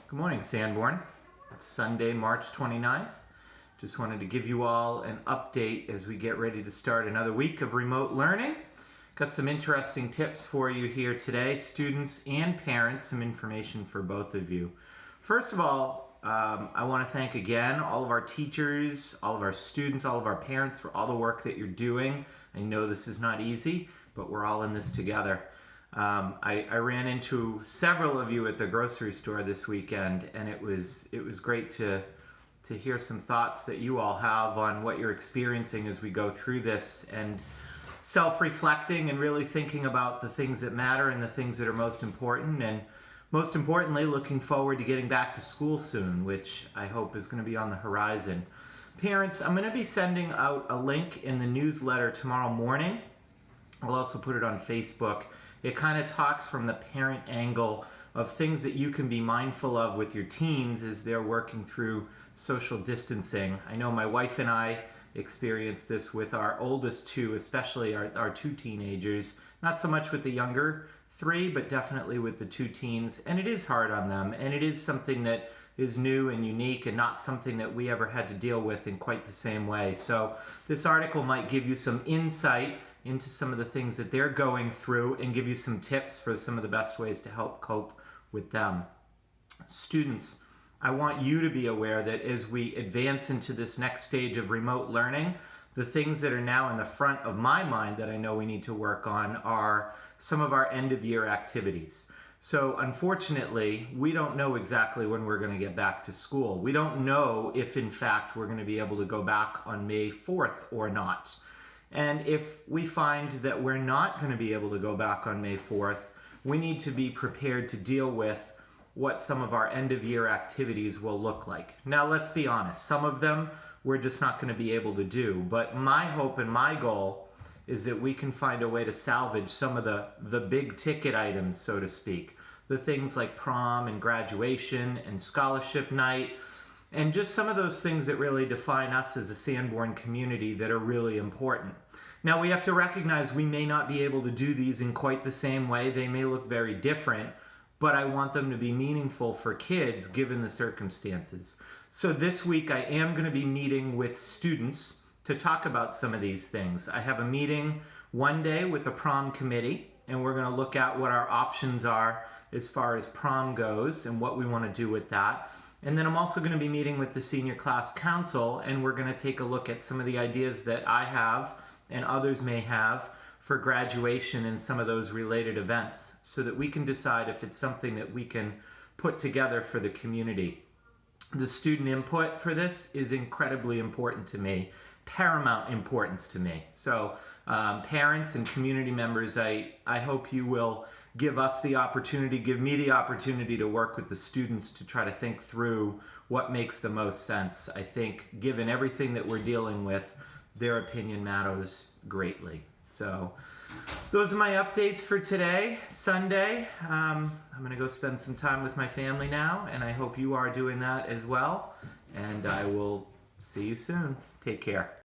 Good morning, Sanborn. It's Sunday, March 29th. Just wanted to give you all an update as we get ready to start another week of remote learning. Got some interesting tips for you here today, students and parents, some information for both of you. First of all, I want to thank again all of our teachers, all of our students, all of our parents for all the work that you're doing. I know this is not easy, but we're all in this together. I ran into several of you at the grocery store this weekend, and it was great to hear some thoughts that you all have on what you're experiencing as we go through this, and self-reflecting and really thinking about the things that matter and the things that are most important, and most importantly looking forward to getting back to school soon, which I hope is going to be on the horizon. Parents, I'm going to be sending out a link in the newsletter tomorrow morning. I'll also put it on Facebook. It kind of talks from the parent angle of things that you can be mindful of with your teens as they're working through social distancing. I know my wife and I experienced this with our oldest two, especially our two teenagers. Not so much with the younger three, but definitely with the two teens. And it is hard on them, and it is something that is new and unique and not something that we ever had to deal with in quite the same way. So this article might give you some insight into some of the things that they're going through and give you some tips for some of the best ways to help cope with them. Students, I want you to be aware that as we advance into this next stage of remote learning, the things that are now in the front of my mind that I know we need to work on are some of our end of year activities. So unfortunately, we don't know exactly when we're going to get back to school. We don't know if in fact we're going to be able to go back on May 4th or not. And if we find that we're not going to be able to go back on May 4th, we need to be prepared to deal with what some of our end of year activities will look like. Now, let's be honest, some of them we're just not going to be able to do. But my hope and my goal is that we can find a way to salvage some of the big ticket items, so to speak. The things like prom and graduation and scholarship night, and just some of those things that really define us as a Sanborn community that are really important. Now, we have to recognize we may not be able to do these in quite the same way. They may look very different, but I want them to be meaningful for kids given the circumstances. So this week I am going to be meeting with students to talk about some of these things. I have a meeting one day with the prom committee, and we're going to look at what our options are as far as prom goes and what we want to do with that. And then I'm also going to be meeting with the senior class council, and we're going to take a look at some of the ideas that I have and others may have for graduation and some of those related events, so that we can decide if it's something that we can put together for the community. The student input for this is incredibly important to me, paramount importance to me. So parents and community members, I hope you will give us the opportunity, give me the opportunity to work with the students to try to think through what makes the most sense. I think given everything that we're dealing with, their opinion matters greatly. So those are my updates for today, Sunday. I'm going to go spend some time with my family now, and I hope you are doing that as well. And I will see you soon. Take care.